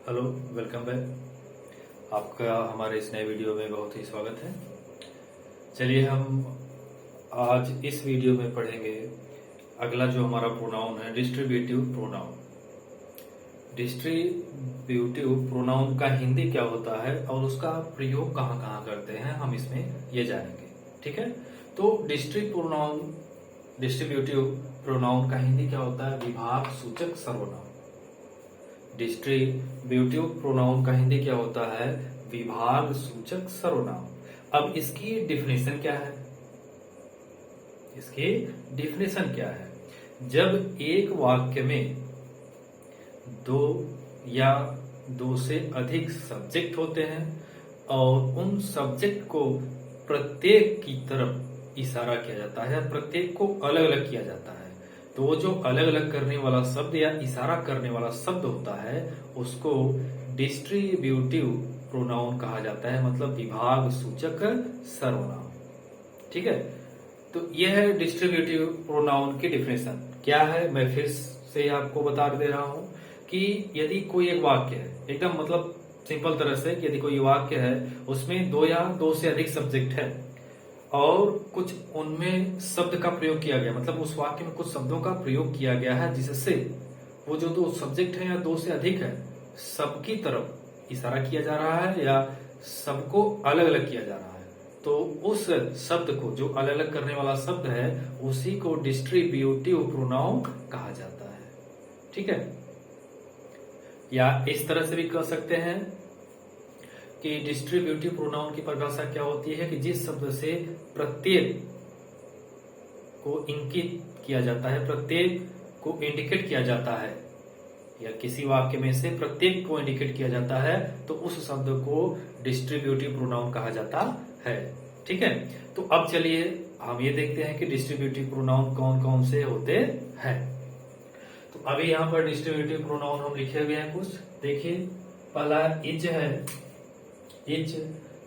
Hello, welcome back. आपका हमारे इस नए वीडियो में बहुत ही स्वागत है। चलिए हम आज इस वीडियो में पढ़ेंगे अगला जो हमारा प्रोनाउन है, डिस्ट्रीब्यूटिव प्रोनाउन। डिस्ट्रीब्यूटिव प्रोनाउन का हिंदी क्या होता है और उसका प्रयोग कहाँ कहाँ करते हैं, हम इसमें ये जानेंगे। ठीक है, तो डिस्ट्रीब्यूटिव प्रोनाउन का हिंदी क्या होता है? विभाग सूचक सर्वनाम। डिस्ट्रीब्यूटिव प्रोनाउन का हिंदी क्या होता है? विभाग सूचक सर्वनाम। अब इसकी डेफिनेशन क्या है? इसकी डेफिनेशन क्या है? जब एक वाक्य में दो या दो से अधिक सब्जेक्ट होते हैं और उन सब्जेक्ट को प्रत्येक की तरफ इशारा किया जाता है, प्रत्येक को अलग अलग किया जाता है, तो वो जो अलग अलग करने वाला शब्द या इशारा करने वाला शब्द होता है उसको डिस्ट्रीब्यूटिव प्रोनाउन कहा जाता है, मतलब विभाग सूचक सर्वनाम। ठीक है, तो यह है डिस्ट्रीब्यूटिव प्रोनाउन की डेफिनेशन। क्या है मैं फिर से आपको बता दे रहा हूं कि यदि कोई एक वाक्य है, एकदम मतलब सिंपल तरह से, यदि कोई वाक्य है उसमें दो या दो से अधिक सब्जेक्ट है और कुछ उनमें शब्द का प्रयोग किया गया, मतलब उस वाक्य में कुछ शब्दों का प्रयोग किया गया है जिससे वो जो दो सब्जेक्ट है या दो से अधिक है सबकी तरफ इशारा किया जा रहा है या सबको अलग अलग किया जा रहा है, तो उस शब्द को, जो अलग अलग करने वाला शब्द है, उसी को डिस्ट्रीब्यूटिव प्रोनाउन कहा जाता है। ठीक है, या इस तरह से भी कह सकते हैं कि डिस्ट्रीब्यूटिव प्रोनाउन की परिभाषा क्या होती है कि जिस शब्द से प्रत्येक को इंगित किया जाता है, प्रत्येक को इंडिकेट किया जाता है, या किसी वाक्य में से प्रत्येक को इंडिकेट किया जाता है, तो उस शब्द को डिस्ट्रीब्यूटिव प्रोनाउन कहा जाता है। ठीक है, तो अब चलिए हम ये देखते हैं कि डिस्ट्रीब्यूटिव प्रोनाउन कौन कौन से होते हैं। तो अभी यहाँ पर डिस्ट्रीब्यूटिव प्रोनाउन हम लिखे हुए हैं कुछ, देखिए। पहला इज है, each,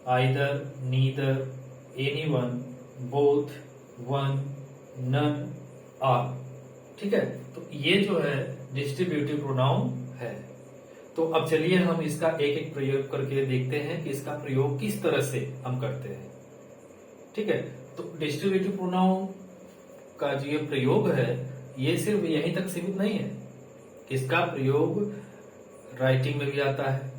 either, neither, anyone, both, one, none, all. ठीक है, तो ये जो है डिस्ट्रीब्यूटिव प्रोनाउन है। तो अब चलिए हम इसका एक एक प्रयोग करके देखते हैं कि इसका प्रयोग किस तरह से हम करते हैं। ठीक है, तो डिस्ट्रीब्यूटिव प्रोनाउन का जो ये प्रयोग है ये सिर्फ यहीं तक सीमित नहीं है, इसका प्रयोग राइटिंग में भी आता है,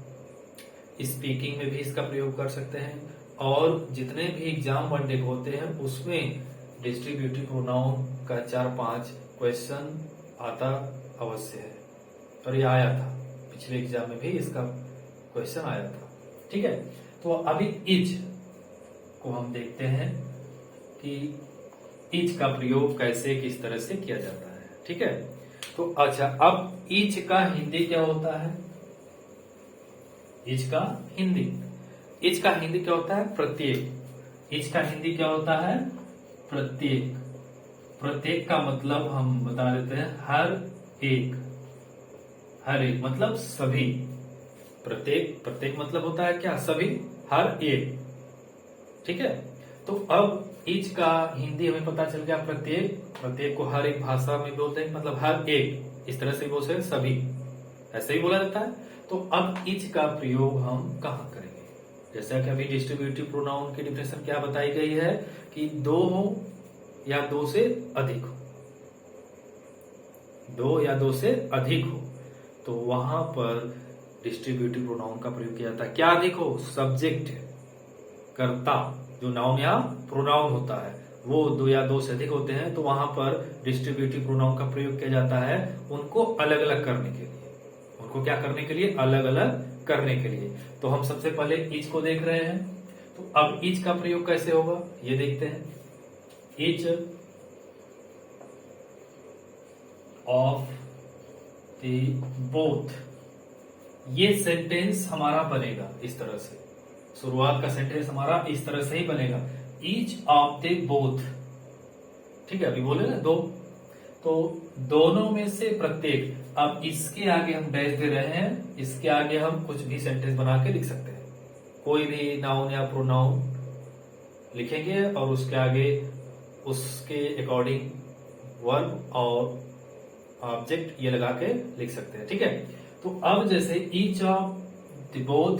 स्पीकिंग में भी इसका प्रयोग कर सकते हैं, और जितने भी एग्जाम वन डे होते हैं उसमें डिस्ट्रीब्यूटिव प्रोनाउन का 4-5 क्वेश्चन आता अवश्य है, और ये आया था पिछले एग्जाम में भी, इसका क्वेश्चन आया था। ठीक है, तो अभी इज को हम देखते हैं कि इज का प्रयोग कैसे, किस तरह से किया जाता है। ठीक है, तो अच्छा, अब इज का हिंदी क्या होता है? इज का हिंदी क्या होता है? प्रत्येक। इज का हिंदी क्या होता है? प्रत्येक। प्रत्येक का मतलब हम बता देते हैं हर एक मतलब सभी। प्रत्येक मतलब होता है क्या? सभी, हर एक। ठीक है, तो अब इच का हिंदी हमें पता चल गया प्रत्येक को हर एक भाषा में बोलते हैं, मतलब हर एक, इस तरह से बोलते हैं सभी, ऐसे ही बोला जाता है। तो अब इच का प्रयोग हम कहाँ करेंगे? जैसा कि अभी डिस्ट्रीब्यूटिव प्रोनाउन की डेफिनेशन क्या बताई गई है कि दो हो या दो से अधिक हो, दो या दो से अधिक हो, तो वहां पर डिस्ट्रीब्यूटिव प्रोनाउन का प्रयोग किया जाता है। क्या अधिक हो? सब्जेक्ट, कर्ता, जो नाउन या प्रोनाउन होता है वो दो या दो से अधिक होते हैं, तो वहां पर डिस्ट्रीब्यूटिव प्रोनाउन का प्रयोग किया जाता है उनको अलग अलग करने के लिए। उनको क्या करने के लिए? अलग अलग करने के लिए। तो हम सबसे पहले इज को देख रहे हैं, तो अब इज का प्रयोग कैसे होगा ये देखते हैं। इच ऑफ द बोथ, ये सेंटेंस हमारा बनेगा इस तरह से, शुरुआत का सेंटेंस हमारा इस तरह से ही बनेगा, ईच ऑफ द बोथ। ठीक है, अभी बोले ना दो, तो दोनों में से प्रत्येक। अब इसके आगे हम डैश दे रहे हैं, इसके आगे हम कुछ भी सेंटेंस बना के लिख सकते हैं, कोई भी नाउन या प्रोनाउन लिखेंगे और उसके आगे उसके अकॉर्डिंग वर्ब और ऑब्जेक्ट ये लगा के लिख सकते हैं। ठीक है, तो अब जैसे ईच ऑफ द बोथ,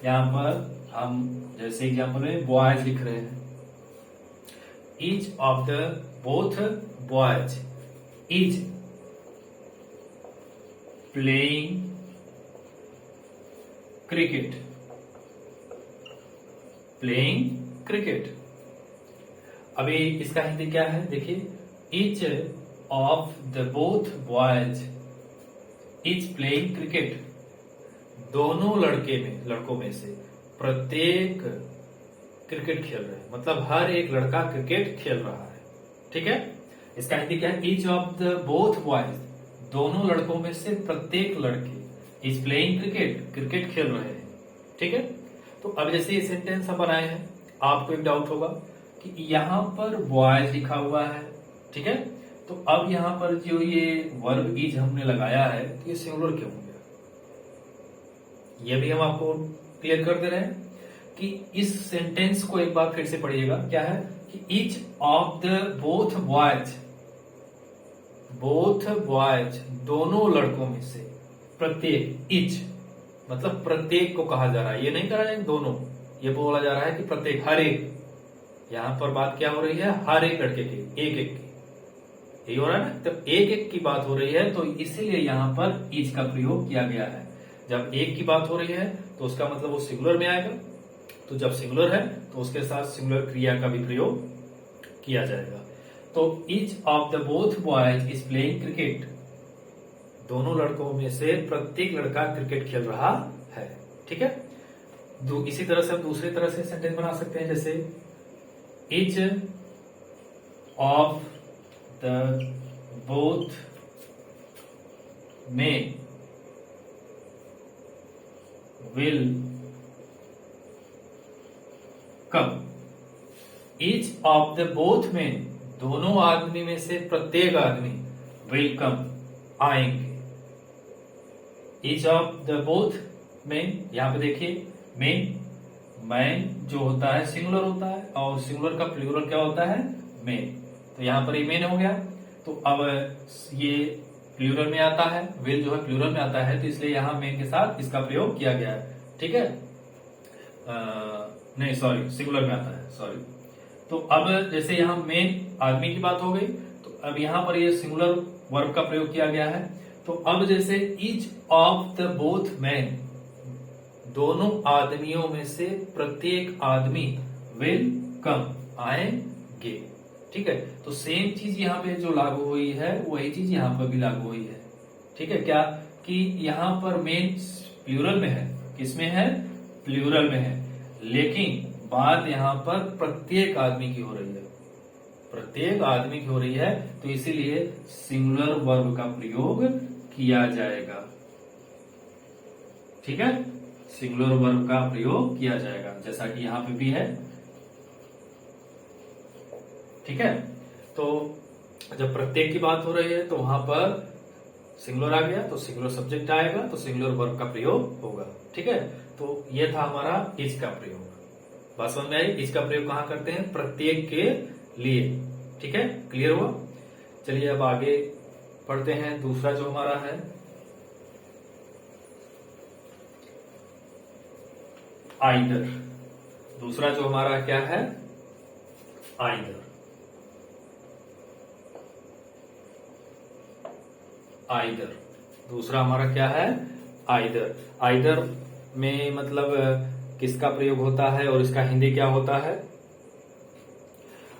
यहां पर हम जैसे एग्जाम्पल में बॉयज लिख रहे हैं, each of the both boys is playing cricket, playing cricket. अभी इसका हिंदी क्या है देखिए, each of the both boys is playing cricket, दोनों लड़कों में से प्रत्येक क्रिकेट खेल रहे हैं, मतलब हर एक लड़का क्रिकेट खेल रहा है। ठीक है, इसका हिंदी क्या है, each of the both boys, दोनों लड़कों में से प्रत्येक लड़के इज प्लेइंग क्रिकेट, क्रिकेट खेल रहे हैं। ठीक है, तो अब जैसे ये सेंटेंस हम बनाए हैं, आपको एक डाउट होगा कि यहां पर बॉयज लिखा हुआ है। ठीक है, तो अब यहां पर जो ये वर्ब इज हमने लगाया है, तो ये सिंगुलर क्यों हो गया, ये भी हम आपको क्लियर कर दे रहे हैं कि इस सेंटेंस को एक बार फिर से पढ़िएगा। क्या है कि each of the both boys, both boys दोनों लड़कों में से प्रत्येक, ईच मतलब प्रत्येक को कहा जा रहा है, ये नहीं कहा जाएगा दोनों, ये बोला जा रहा है कि प्रत्येक, हर एक। यहां पर बात क्या हो रही है, हर एक लड़के की, एक एक की, यही हो रहा है ना, तो एक एक की बात हो रही है, तो इसीलिए यहां पर इज का प्रयोग किया गया है। जब एक की बात हो रही है तो उसका मतलब वो सिंगुलर में आएगा, तो जब सिंगुलर है तो उसके साथ सिंगुलर क्रिया का भी प्रयोग किया जाएगा। तो each of the both boys is playing cricket, दोनों लड़कों में से प्रत्येक लड़का क्रिकेट खेल रहा है। ठीक है, इसी तरह से हम दूसरी तरह से सेंटेंस बना सकते हैं, जैसे ईच ऑफ द बोथ में will come, each of the both में दोनों आदमी में से प्रत्येक आदमी विल कम आएंगे, ईच ऑफ द बोथ में, यहां पे देखिए मेन, मैन जो होता है सिंगुलर होता है और सिंगुलर का प्लूरल क्या होता है, मेन, तो यहां पर ये मेन हो गया। तो अब ये प्लूरल में आता है, विल जो है प्लूरल में आता है, तो इसलिए यहां मेन के साथ इसका प्रयोग किया गया है। ठीक है, नहीं सॉरी, सिंगुलर में आता है, सॉरी। तो अब जैसे यहां मेन आदमी की बात हो गई, तो अब यहां पर ये सिंगुलर वर्ब का प्रयोग किया गया है। तो अब जैसे each of the both man, दोनों आदमियों में से प्रत्येक आदमी विल कम आएंगे। ठीक है, तो सेम चीज यहां पे जो लागू हुई है वही चीज यहां पर भी लागू हुई है। ठीक है, क्या कि यहां पर मेन प्लूरल में है, किसमें है, प्लूरल में है, लेकिन बात यहां पर प्रत्येक आदमी की हो रही है, प्रत्येक आदमी की हो रही है, तो इसीलिए सिंगुलर वर्ब का प्रयोग किया जाएगा। ठीक है, सिंगुलर वर्ब का प्रयोग किया जाएगा, जैसा कि यहां पे भी है। ठीक है, तो जब प्रत्येक की बात हो रही है तो वहां पर सिंगुलर आ गया, तो सिंगुलर सब्जेक्ट आएगा, तो सिंगुलर वर्ब का प्रयोग होगा। ठीक है, तो ये था हमारा इज का प्रयोग। बात समझ में आई, इज का प्रयोग कहां करते हैं, प्रत्येक के लिए। ठीक है, क्लियर हुआ। चलिए अब आगे पढ़ते हैं, दूसरा जो हमारा है आइदर, दूसरा जो हमारा क्या है, आइदर, आइदर, दूसरा हमारा क्या है, आइदर। आइदर में मतलब किसका प्रयोग होता है और इसका हिंदी क्या होता है।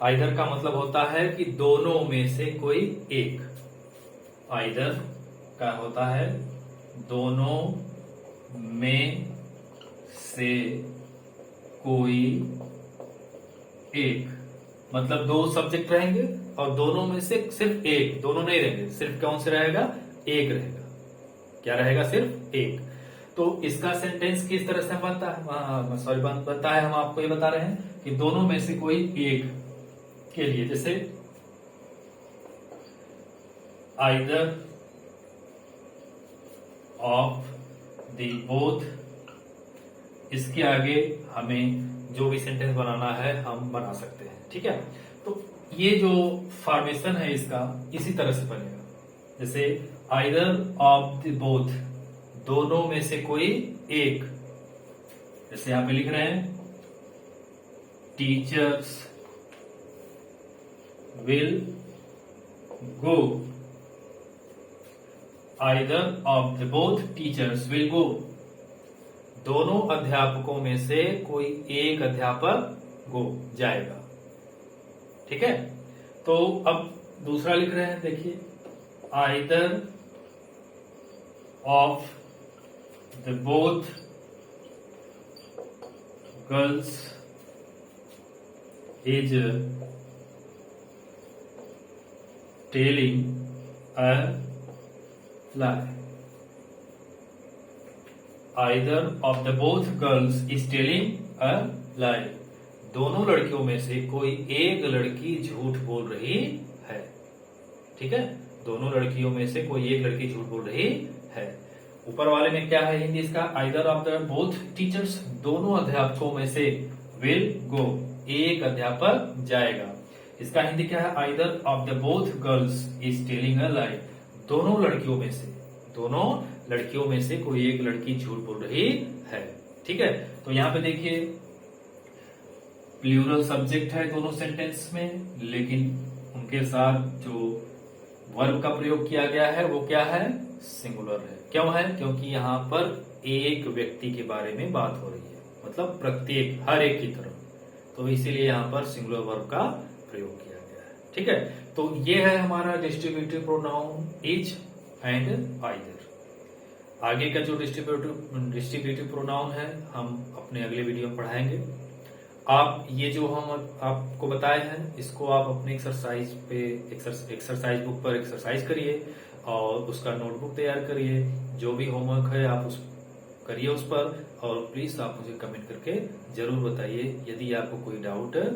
आइदर का मतलब होता है कि दोनों में से कोई एक, आइदर का होता है दोनों में से कोई एक, मतलब दो सब्जेक्ट रहेंगे और दोनों में से सिर्फ एक, दोनों नहीं रहेंगे, सिर्फ कौन से रहेगा, एक रहेगा। क्या रहेगा, सिर्फ एक। तो इसका सेंटेंस किस तरह से बनता है, सॉरी बनता है, हम आपको ये बता रहे हैं कि दोनों में से कोई एक के लिए, जैसे आइदर ऑफ द बोथ, इसके आगे हमें जो भी सेंटेंस बनाना है हम बना सकते हैं। ठीक है, तो ये जो फॉर्मेशन है इसका इसी तरह से बनेगा, जैसे आइदर ऑफ द बोथ, दोनों में से कोई एक, जैसे यहां पे लिख रहे हैं teachers will go, either of the both teachers will go, दोनों अध्यापकों में से कोई एक अध्यापक गो जाएगा। ठीक है, तो अब दूसरा लिख रहे हैं, देखिए either of the both girls is telling a lie, either of the both girls is telling a lie, दोनों लड़कियों में से कोई एक लड़की झूठ बोल रही है। ठीक है, दोनों लड़कियों में से कोई एक लड़की झूठ बोल रही है। ऊपर वाले में क्या है हिंदी इसका, either of the both teachers, दोनों अध्यापकों में से, विल गो, एक अध्यापक जाएगा। इसका हिंदी क्या है, either of the both girls is telling a lie, दोनों लड़कियों में से, दोनों लड़कियों में से कोई एक लड़की झूठ बोल रही है। ठीक है, तो यहां पे देखिए प्लूरल सब्जेक्ट है दोनों सेंटेंस में, लेकिन उनके साथ जो वर्ब का प्रयोग किया गया है वो क्या है, सिंगुलर है। क्यों है, क्योंकि यहाँ पर एक व्यक्ति के बारे में बात हो रही है, मतलब प्रत्येक, हर एक की तरफ, तो इसीलिए यहाँ पर सिंगुलर वर्ब का प्रयोग किया गया है। ठीक है, तो ये है हमारा distributive pronoun is and either. आगे का जो डिस्ट्रीब्यूटिव प्रोनाउन है हम अपने अगले वीडियो में पढ़ाएंगे। आप ये जो हम आपको बताए हैं इसको आप अपने एक्सरसाइज पे एक्सरसाइज बुक पर एक्सरसाइज करिए और उसका नोटबुक तैयार करिए, जो भी होमवर्क है आप उस करिए उस पर, और प्लीज आप मुझे कमेंट करके जरूर बताइए यदि आपको कोई डाउट है।